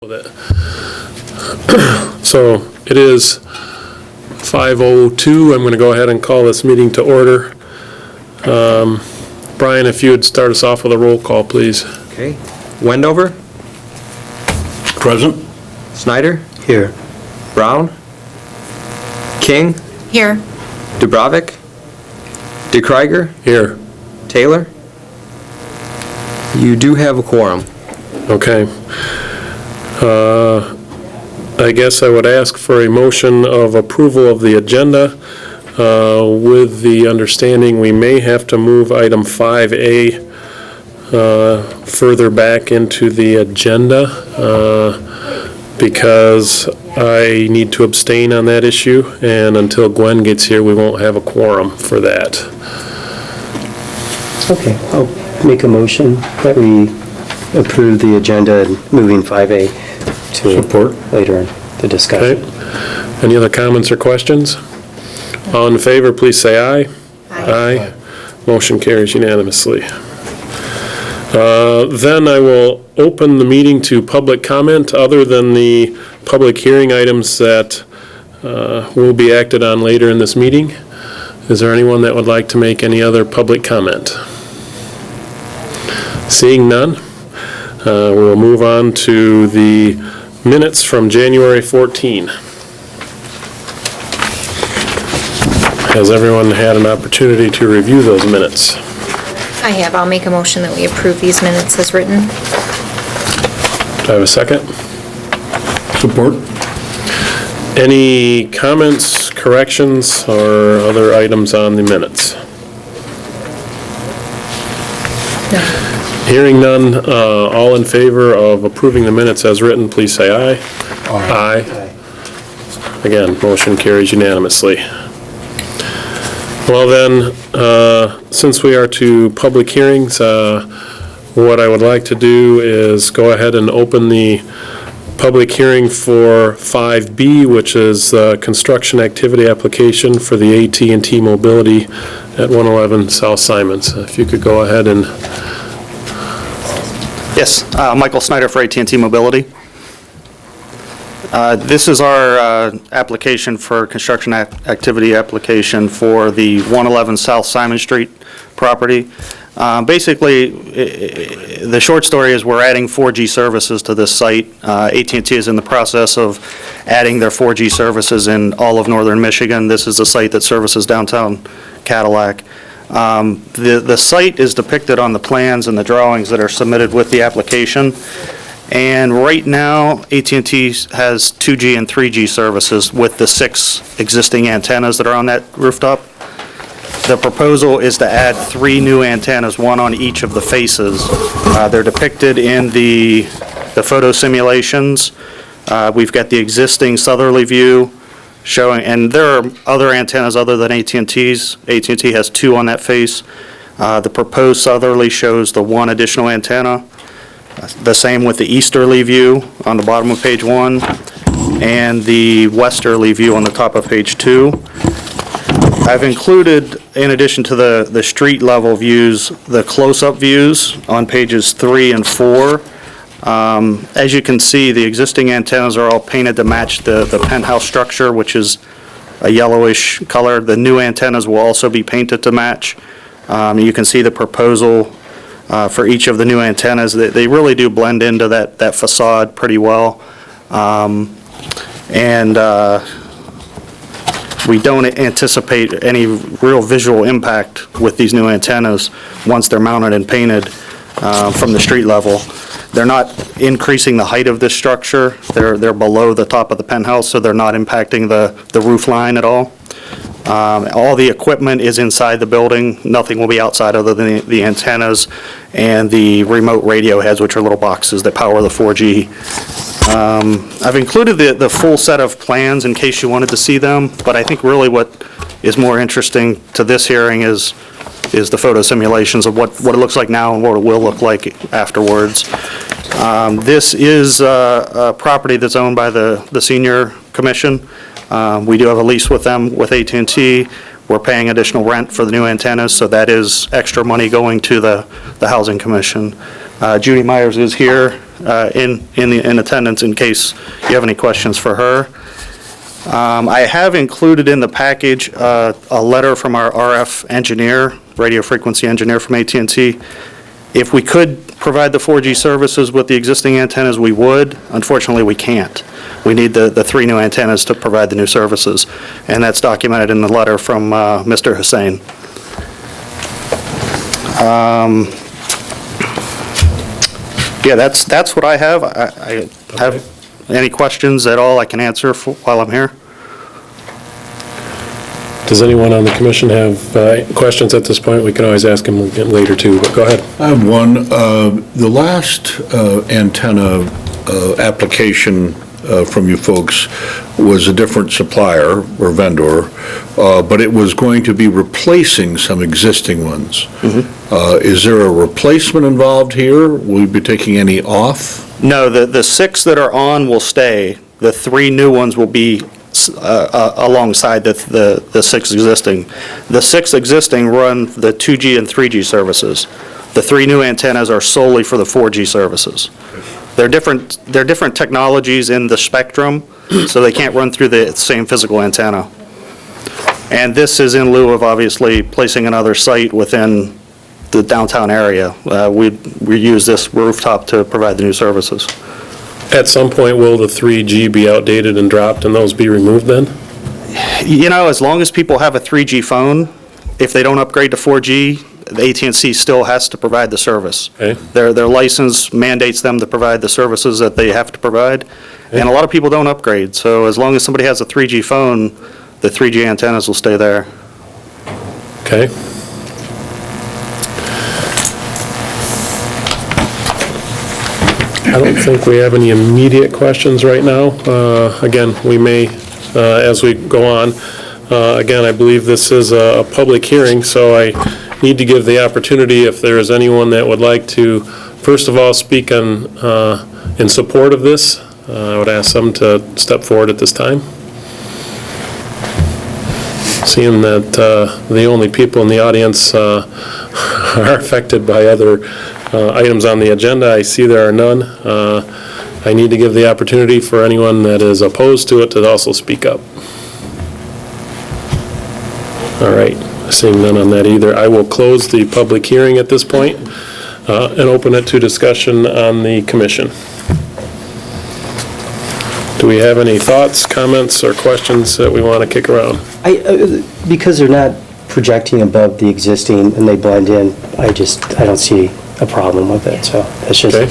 with it. So it is 5:02. I'm going to go ahead and call this meeting to order. Brian, if you would start us off with a roll call, please. Okay. Wendover? Present. Snyder? Here. Brown? King? Here. Dubravik? DeKreiger? Here. Taylor? You do have a quorum. Okay. I guess I would ask for a motion of approval of the agenda with the understanding we may have to move item 5A further back into the agenda because I need to abstain on that issue, and until Gwen gets here, we won't have a quorum for that. Okay, I'll make a motion that we approve the agenda and moving 5A to Support. later in the discussion. Okay. Any other comments or questions? All in favor, please say aye. Aye. Motion carries unanimously. Then I will open the meeting to public comment other than the public hearing items that will be acted on later in this meeting. Is there anyone that would like to make any other public comment? Seeing none, we'll move on to the minutes from January 14. Has everyone had an opportunity to review those minutes? I have. I'll make a motion that we approve these minutes as written. Do I have a second? Support. Any comments, corrections, or other items on the minutes? No. Hearing none, all in favor of approving the minutes as written, please say aye. Aye. Again, motion carries unanimously. Well then, since we are to public hearings, what I would like to do is go ahead and open the public hearing for 5B, which is the construction activity application for the AT&T Mobility at 111 South Simons. If you could go ahead and... Yes, Michael Snyder for AT&T Mobility. This is our application for construction activity application for the 111 South Simon Street property. Basically, the short story is we're adding 4G services to this site. AT&T is in the process of adding their 4G services in all of northern Michigan. This is the site that services downtown Cadillac. The site is depicted on the plans and the drawings that are submitted with the application. And right now, AT&T has 2G and 3G services with the 6 existing antennas that are on that rooftop. The proposal is to add 3 new antennas, 1 on each of the faces. They're depicted in the photo simulations. We've got the existing southerly view showing, and there are other antennas other than AT&T's. AT&T has 2 on that face. The proposed southerly shows the 1 additional antenna. The same with the easterly view on the bottom of page 1 and the westerly view on the top of page 2. I've included, in addition to the street level views, the close-up views on pages 3 and 4. As you can see, the existing antennas are all painted to match the penthouse structure, which is a yellowish color. The new antennas will also be painted to match. You can see the proposal for each of the new antennas. They really do blend into that facade pretty well. We don't anticipate any real visual impact with these new antennas once they're mounted and painted from the street level. They're not increasing the height of this structure. They're below the top of the penthouse, so they're not impacting the roof line at all. All the equipment is inside the building. Nothing will be outside other than the antennas and the remote radio heads, which are little boxes that power the 4G. I've included the full set of plans in case you wanted to see them, but I think really what is more interesting to this hearing is the photo simulations of what it looks like now and what it will look like afterwards. This is a property that's owned by the Senior Commission. We do have a lease with them, with AT&T. We're paying additional rent for the new antennas, so that is extra money going to the Housing Commission. Judy Myers is here in attendance in case you have any questions for her. I have included in the package a letter from our RF engineer, radio frequency engineer from AT&T. If we could provide the 4G services with the existing antennas, we would. Unfortunately, we can't. We need the 3 new antennas to provide the new services, and that's documented in the letter from Mr. Hussain. Yeah, that's what I have. I have any questions at all I can answer while I'm here? Does anyone on the commission have questions at this point? We can always ask them later too, but go ahead. I have one. The last antenna application from you folks was a different supplier or vendor, but it was going to be replacing some existing ones. Is there a replacement involved here? Will you be taking any off? No, the 6 that are on will stay. The 3 new ones will be alongside the 6 existing. The 6 existing run the 2G and 3G services. The 3 new antennas are solely for the 4G services. They're different technologies in the spectrum, so they can't run through the same physical antenna. And this is in lieu of obviously placing another site within the downtown area. We use this rooftop to provide the new services. At some point, will the 3G be outdated and dropped and those be removed then? You know, as long as people have a 3G phone, if they don't upgrade to 4G, the AT&T still has to provide the service. Okay. Their license mandates them to provide the services that they have to provide, and a lot of people don't upgrade. So as long as somebody has a 3G phone, the 3G antennas will stay there. Okay. I don't think we have any immediate questions right now. Again, we may, as we go on. Again, I believe this is a public hearing, so I need to give the opportunity if there is anyone that would like to, first of all, speak on, in support of this. I would ask them to step forward at this time. Seeing that the only people in the audience are affected by other items on the agenda, I see there are none. I need to give the opportunity for anyone that is opposed to it to also speak up. All right, seeing none on that either. I will close the public hearing at this point and open it to discussion on the commission. Do we have any thoughts, comments, or questions that we want to kick around? Because they're not projecting above the existing and they blend in, I don't see a problem with it, so that's just Okay.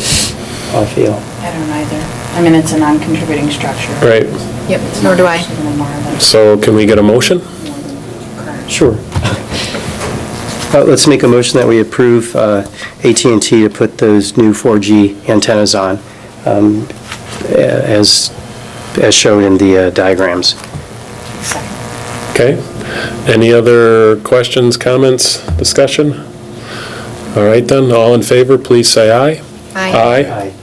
how I feel. I don't either. I mean, it's a non-contributing structure. Right, Yep, nor do I. so can we get a motion? Sure. Let's make a motion that we approve AT&T to put those new 4G antennas on, as shown in the diagrams. Okay. Any other questions, comments, discussion? All right then, all in favor, please say aye. Aye. Aye.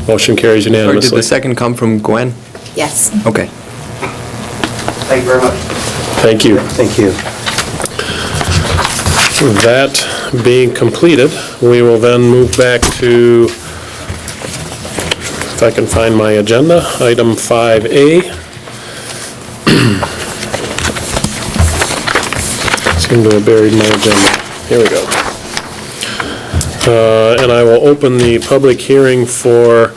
Motion carries Or did unanimously. the second come from Gwen? Yes. Okay. Thank you very much. Thank you. Thank you. That being completed, we will then move back to, if I can find my agenda, item 5A. Seem to have buried my agenda. Here we go. And I will open the public hearing for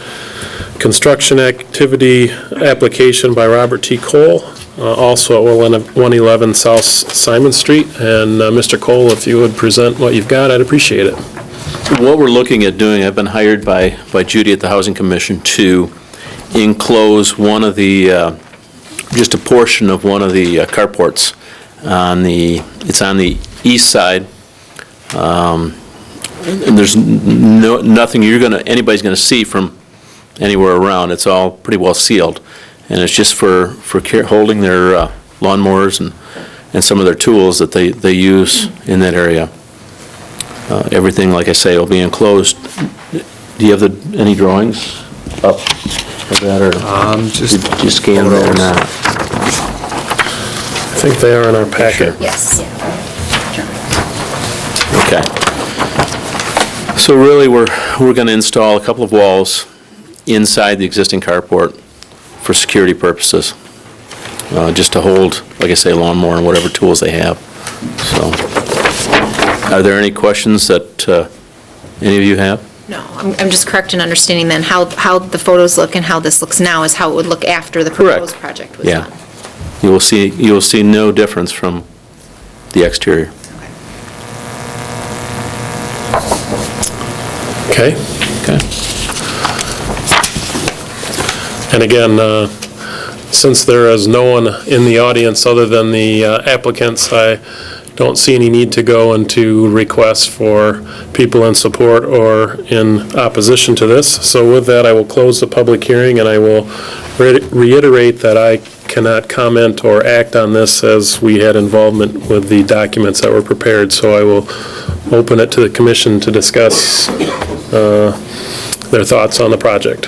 construction activity application by Robert T. Cole, also at 111 South Simon Street. And Mr. Cole, if you would present what you've got, I'd appreciate it. What we're looking at doing, I've been hired by Judy at the Housing Commission to enclose one of the, just a portion of one of the carports it's on the east side. And there's nothing anybody's gonna see from anywhere around. It's all pretty well sealed. And it's just for holding their lawnmowers and some of their tools that they use in that area. Everything, like I say, will be enclosed. Do you have any drawings up of that, or Just did you scan that or not? I think they are in our packet. Yes. Okay. So really, we're going to install a couple of walls inside the existing carport for security purposes, just to hold, like I say, lawnmower and whatever tools they have. So, are there any questions that any of you have? No, I'm just correct in understanding then how the photos look and how this looks now is how it would look after the Correct. proposed project was Yeah. done. You will see no difference from the exterior. Okay? Okay? And again, since there is no one in the audience other than the applicants, I don't see any need to go into requests for people in support or in opposition to this. So with that, I will close the public hearing, and I will reiterate that I cannot comment or act on this as we had involvement with the documents that were prepared. So I will open it to the commission to discuss their thoughts on the project.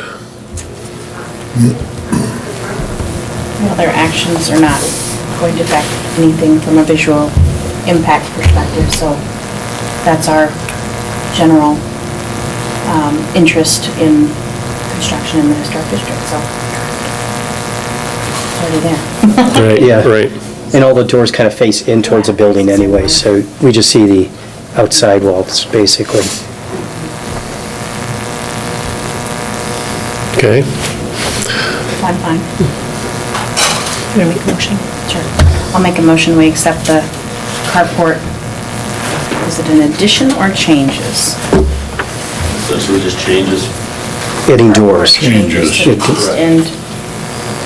Well, their actions are not going to affect anything from a visual impact perspective, so that's our general interest in construction in the historic district, so it's already there. Right, Yeah. right. And all the doors kind of face in towards the building anyway, so we just see the outside walls, basically. Okay. I'm fine. You want to make a motion? Sure. I'll make a motion, we accept the carport. Is it an addition or changes? So just changes. Adding doors. Changes to the east end,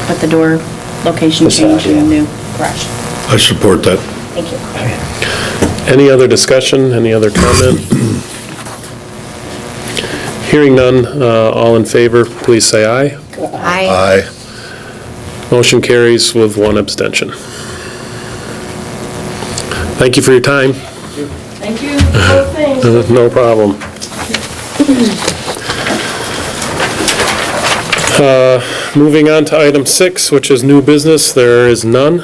but the door location Facade, change in the yeah. new garage. I support that. Thank you. Any other discussion, any other comment? Hearing none, all in favor, please say aye. Aye. Motion carries with one abstention. Thank you for your time. Thank you for both things. No problem. Moving on to item 6, which is new business, there is none.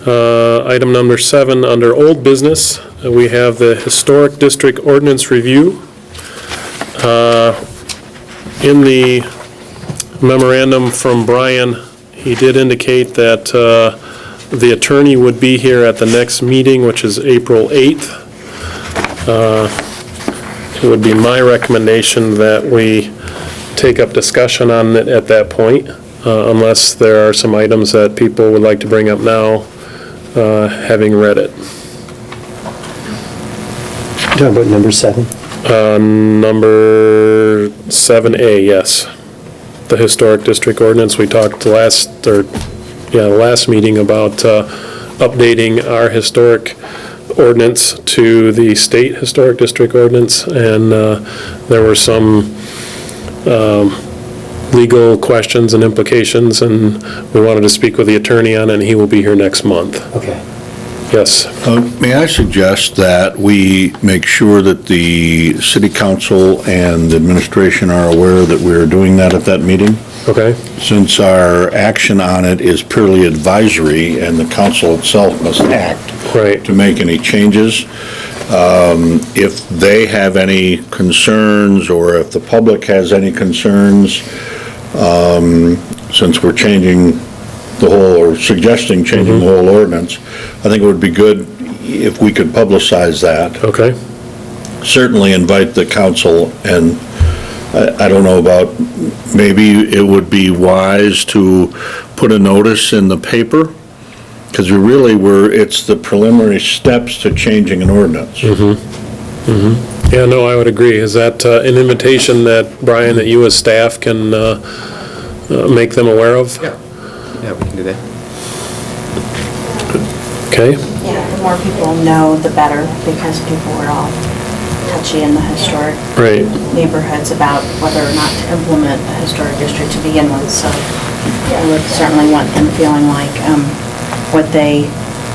Item number 7, under old business, we have the Historic District Ordinance Review. In the memorandum from Brian, he did indicate that the attorney would be here at the next meeting, which is April 8th. It would be my recommendation that we take up discussion on it at that point, unless there are some items that people would like to bring up now, having read it. Talking about number 7? Number 7A, yes. The Historic District Ordinance, we talked last meeting about updating our historic ordinance to the state Historic District Ordinance, and there were some legal questions and implications, and we wanted to speak with the attorney on it, and he will be here next month. Okay. Yes. May I suggest that we make sure that the city council and the administration are aware that we're doing that at that meeting? Okay. Since our action on it is purely advisory and the council itself must act Right. to make any changes, if they have any concerns or if the public has any concerns, since we're changing the whole, or suggesting changing the whole ordinance, I think it would be good if we could publicize that. Okay. Certainly invite the council, and I don't know about, maybe it would be wise to put a notice in the paper, because it's the preliminary steps to changing an ordinance. Yeah, no, I would agree. Is that an invitation that, Brian, that you as staff can make them aware of? Yeah, we can do that. Okay. Yeah, the more people know, the better, because people are all touchy in the historic Right. neighborhoods about whether or not to implement a historic district to begin with, so I would certainly want them feeling like what they,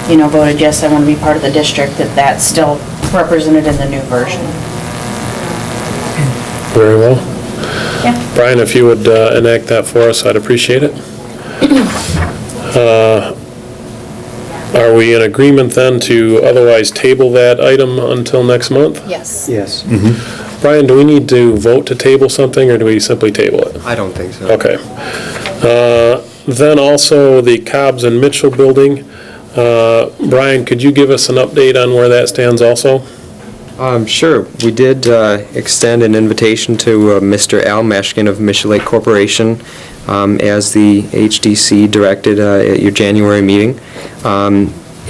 voted, yes, I want to be part of the district, that's still represented in the new version. Very well. Yeah. Brian, if you would enact that for us, I'd appreciate it. Are we in agreement then to otherwise table that item until next month? Yes. Yes. Brian, do we need to vote to table something, or do we simply table it? I don't think so. Okay. Then also the Cobbs and Mitchell building. Brian, could you give us an update on where that stands also? Sure. We did extend an invitation to Mr. Al Meshkin of Mission Lake Corporation as the HDC directed at your January meeting,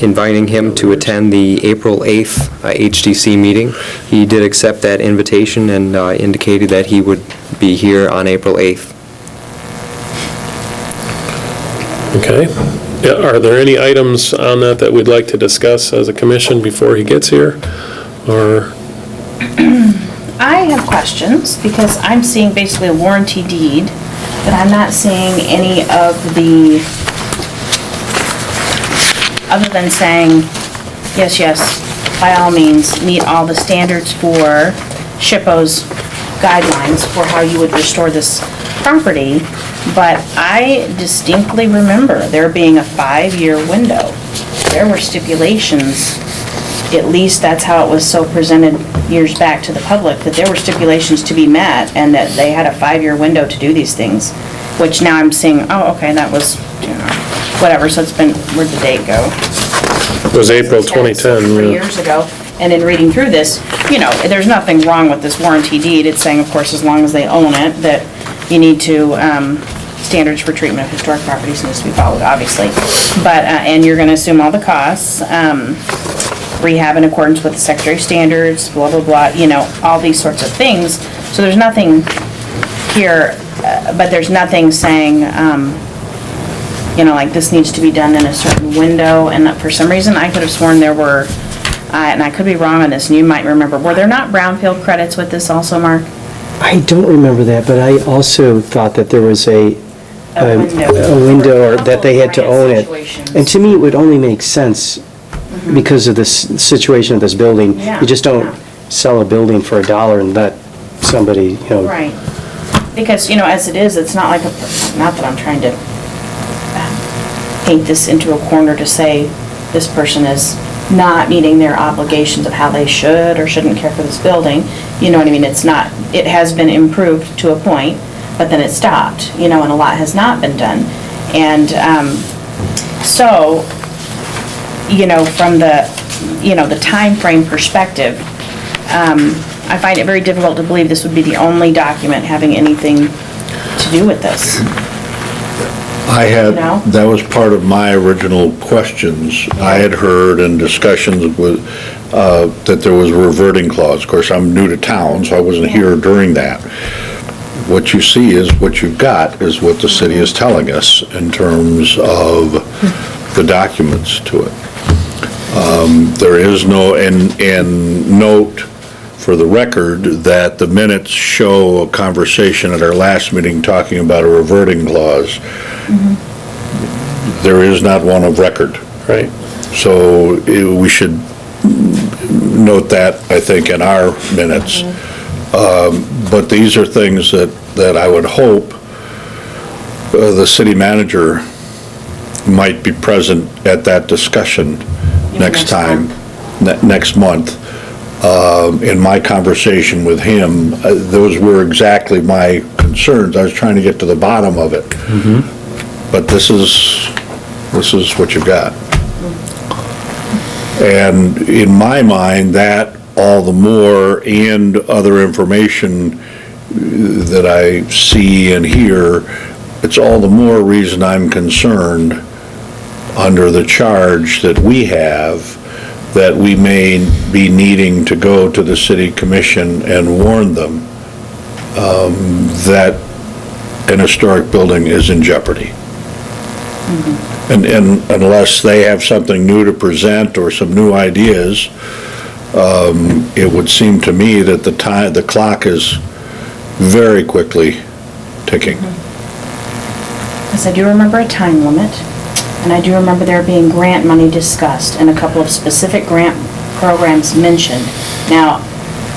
inviting him to attend the April 8th HDC meeting. He did accept that invitation and indicated that he would be here on April 8th. Okay. Yeah, are there any items on that we'd like to discuss as a commission before he gets here? Or, I have questions, because I'm seeing basically a warranty deed, but I'm not seeing any of the, other than saying, yes, by all means, meet all the standards for SHPO's guidelines for how you would restore this property, but I distinctly remember there being a 5-year window. There were stipulations, at least that's how it was so presented years back to the public, that there were stipulations to be met and that they had a 5-year window to do these things, which now I'm seeing, oh, okay, that was, whatever, so it's been, where'd the date go? it was April 2010. 3 yeah. years ago, and in reading through this, there's nothing wrong with this warranty deed. It's saying, of course, as long as they own it, that you need to, standards for treatment of historic properties needs to be followed, obviously. But, and you're gonna assume all the costs, rehab in accordance with the secretary standards, blah, blah, blah, all these sorts of things. So there's nothing here, but there's nothing saying, like this needs to be done in a certain window, and for some reason, I could have sworn there were, and I could be wrong on this, and you might remember, were there not brownfield credits with this also, Mark? I don't remember that, but I also thought that there was a window, or that they had to own it. And to me, it would only make sense because of the situation of this building. Yeah, You just don't yeah. sell a building for $1 and let somebody, Right. Because, as it is, it's not like not that I'm trying to paint this into a corner to say this person is not meeting their obligations of how they should or shouldn't care for this building. You know what I mean? It's not, it has been improved to a point, but then it stopped, and a lot has not been done. And so, from the time frame perspective, I find it very difficult to believe this would be the only document having anything to do with this. That was part of my original questions. I had heard in discussions with, that there was a reverting clause. Of course, I'm new to town, so I wasn't here during that. What you see is, what you've got is what the city is telling us in terms of the documents to it. There is no, and note for the record that the minutes show a conversation at our last meeting talking about a reverting clause. There is not one of record. Right. So we should note that, I think, in our minutes. But these are things that I would hope the city manager might be present at that discussion next month. In my conversation with him, those were exactly my concerns. I was trying to get to the bottom of it. But this is what you've got. And in my mind, that all the more, and other information that I see and hear, it's all the more reason I'm concerned under the charge that we have, that we may be needing to go to the city commission and warn them that an historic building is in jeopardy. And unless they have something new to present or some new ideas, it would seem to me that the clock is very quickly ticking. Because I do remember a time limit, and I do remember there being grant money discussed and a couple of specific grant programs mentioned. Now,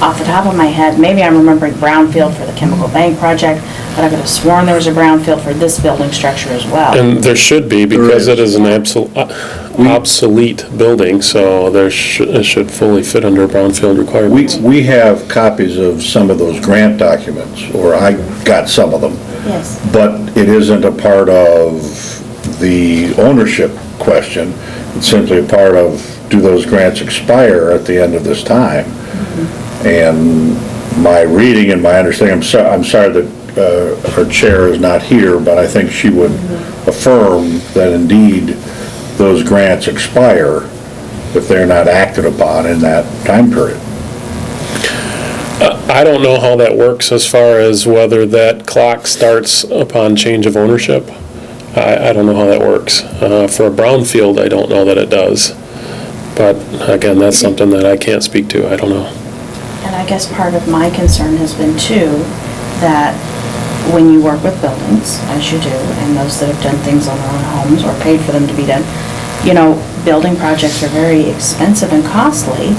off the top of my head, maybe I'm remembering brownfield for the chemical bank project, but I could have sworn there was a brownfield for this building structure as well. And there should be, because it is an obsolete building, so it should fully fit under brownfield requirements. We have copies of some of those grant documents, or I got some of them. Yes. But it isn't a part of the ownership question. It's simply a part of, do those grants expire at the end of this time? And my reading and my understanding, I'm sorry that our chair is not here, but I think she would affirm that indeed those grants expire if they're not acted upon in that time period. I don't know how that works as far as whether that clock starts upon change of ownership. I don't know how that works. For a brownfield, I don't know that it does. But again, that's something that I can't speak to. I don't know. And I guess part of my concern has been too, that when you work with buildings, as you do, and those that have done things on their own homes or paid for them to be done, you know, building projects are very expensive and costly,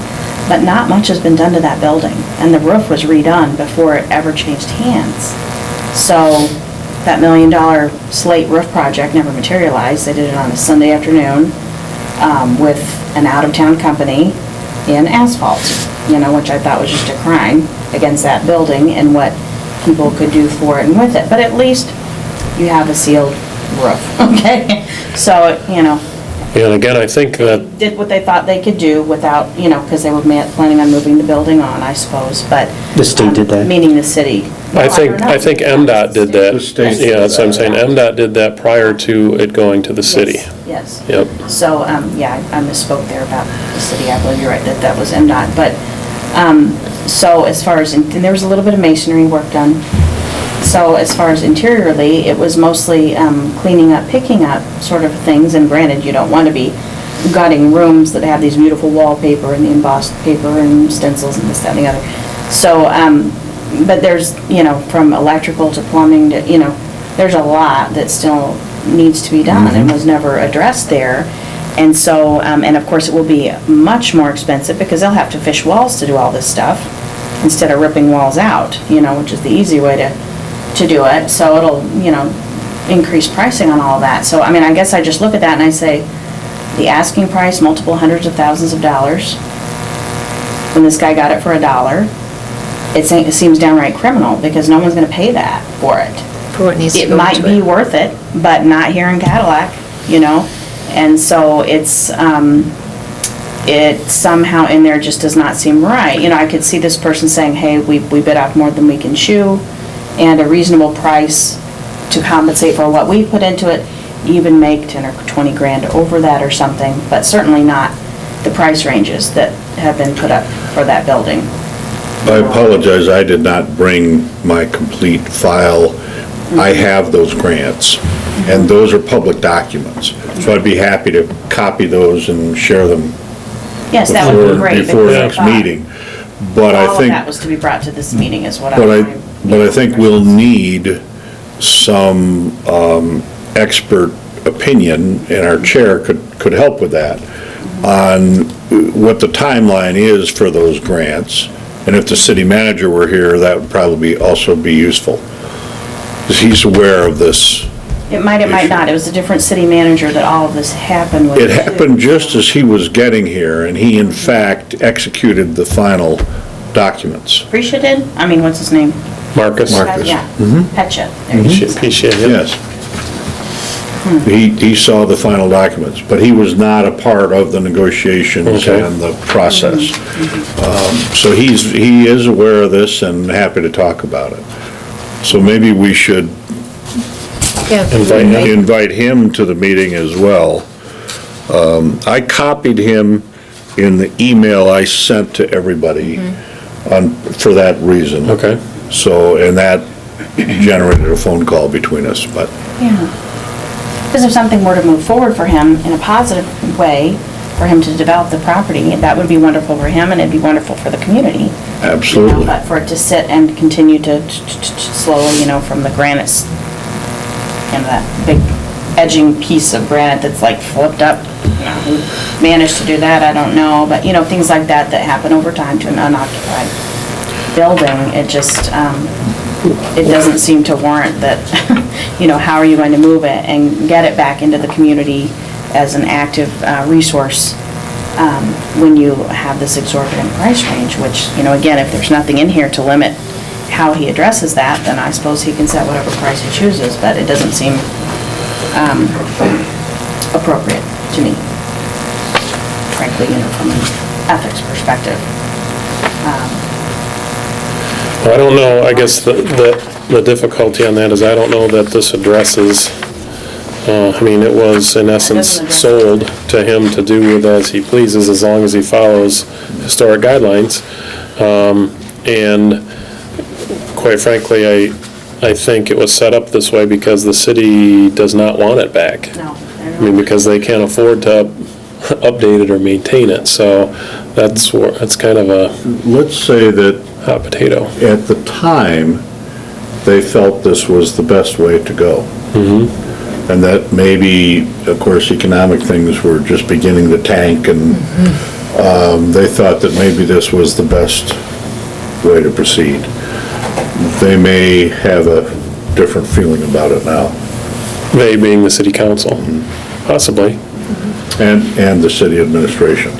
but not much has been done to that building. And the roof was redone before it ever changed hands. So that $1 million slate roof project never materialized. They did it on a Sunday afternoon with an out-of-town company in asphalt, you know, which I thought was just a crime against that building and what people could do for it and with it. But at least you have a sealed roof, okay? So, you know, And again, I think that, did what they thought they could do without, you know, because they were planning on moving the building on, I suppose, but. The state did that? Meaning the city. I Well, don't know. think MDOT did that. The state Yeah, that's what I'm saying. did MDOT did that prior to it going to the city. Yes. Yep. So, yeah, I misspoke there about the city. I believe you're right, that was MDOT. But, so as far as, and there was a little bit of masonry work done. So as far as interiorly, it was mostly cleaning up, picking up sort of things. And granted, you don't want to be gutting rooms that have these beautiful wallpaper and the embossed paper and stencils and this, that, and the other. So, but there's, you know, from electrical to plumbing to, you know, there's a lot that still needs to be done and was never addressed there. And so, and of course, it will be much more expensive because they'll have to fish walls to do all this stuff instead of ripping walls out, you know, which is the easy way to do it. So it'll, you know, increase pricing on all of that. So, I mean, I guess I just look at that and I say, the asking price, multiple hundreds of thousands of dollars, when this guy got it for $1, it seems downright criminal because no one's gonna pay that for it. For what needs to It go might into be it. worth it, but not here in Cadillac, you know? And so it's, it somehow in there just does not seem right. You know, I could see this person saying, hey, we bid off more than we can chew, and a reasonable price to compensate for what we put into it, even make 10 or 20 grand over that or something, but certainly not the price ranges that have been put up for that building. I apologize, I did not bring my complete file. I have those grants, and those are public documents. So I'd be happy to copy those and share them Yes, that would be great. before because I next thought meeting. But I all of think, that was to be brought to this meeting is what I. but I think we'll need some expert opinion, and our chair could help with that, on what the timeline is for those grants. And if the city manager were here, that would probably also be useful, because he's aware of this. It might not. It was a different city manager that all of this happened with. It happened just as he was getting here, and he in fact executed the final documents. Prisha did? I mean, what's his name? Marcus. Marcus. Yeah, Petcha. There you go. Appreciate it. Yes. He saw the final documents, but he was not a part of the negotiations Okay. and the process. So he is aware of this and happy to talk about it. So maybe we should Yeah. invite him to the meeting as well. I copied him in the email I sent to everybody for that reason. Okay. So, and that generated a phone call between us, but Yeah. Because if something were to move forward for him in a positive way, for him to develop the property, that would be wonderful for him and it'd be wonderful for the community. absolutely. But for it to sit and continue to slowly, you know, from the granite, you know, that big edging piece of granite that's like flipped up, you know, who managed to do that, I don't know, but, you know, things like that that happen over time to an unoccupied building, it just, it doesn't seem to warrant that, you know, how are you going to move it and get it back into the community as an active resource when you have this exorbitant price range, which, again, if there's nothing in here to limit how he addresses that, then I suppose he can set whatever price he chooses, but it doesn't seem appropriate to me, frankly, from an ethics perspective. I don't know, I guess the difficulty on that is I don't know that this addresses, it was in essence sold to him to do with as he pleases as long as he follows historic guidelines. And quite frankly, I think it was set up this way because the city does not want it back. No. Because they can't afford to update it or maintain it, so that's kind of a Let's say that hot potato. at the time, they felt this was the best way to go. And that maybe, of course, economic things were just beginning to tank, and they thought that maybe this was the best way to proceed. They may have a different feeling about it now. They being the city council, possibly. And the city administration.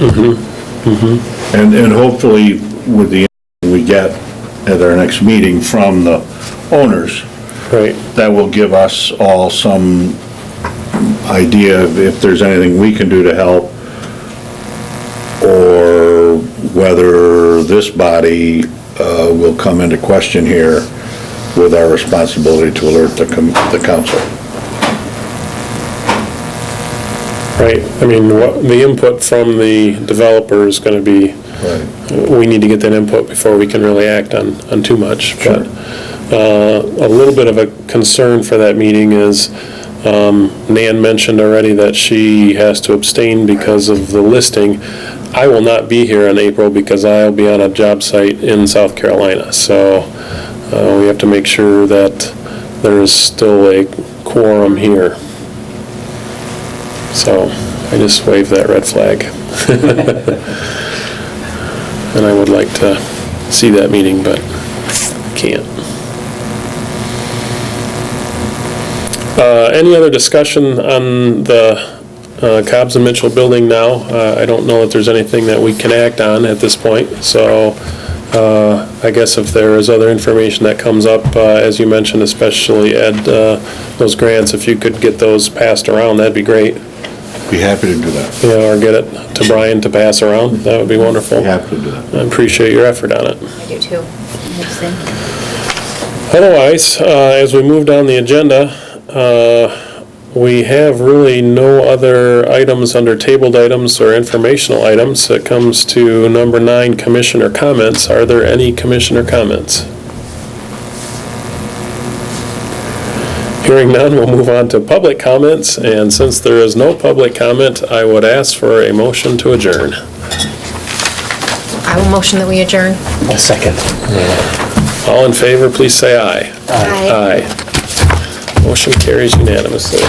And hopefully, with the we get at our next meeting from the owners, Right. that will give us all some idea of if there's anything we can do to help, or whether this body will come into question here with our responsibility to alert the council. Right, what the input from the developer is gonna be, we need to get that input before we can really act on too much. Sure. But a little bit of a concern for that meeting is, Nan mentioned already that she has to abstain because of the listing. I will not be here in April because I'll be on a job site in South Carolina, so we have to make sure that there is still a quorum here. So I just waved that red flag. And I would like to see that meeting, but can't. Any other discussion on the Cobbs and Mitchell building now? I don't know if there's anything that we can act on at this point, so I guess if there is other information that comes up, as you mentioned, especially Ed, those grants, if you could get those passed around, that'd be great. Be happy to do that. Yeah, or get it to Brian to pass around, that would be wonderful. Be happy to do that. I appreciate your effort on it. I do too. Otherwise, as we move down the agenda, we have really no other items under tabled items or informational items. It comes to number 9, commissioner comments. Are there any commissioner comments? Hearing none, we'll move on to public comments, and since there is no public comment, I would ask for a motion to adjourn. I will motion that we adjourn. A second. All in favor, please say aye. Aye. Aye. Motion carries unanimously.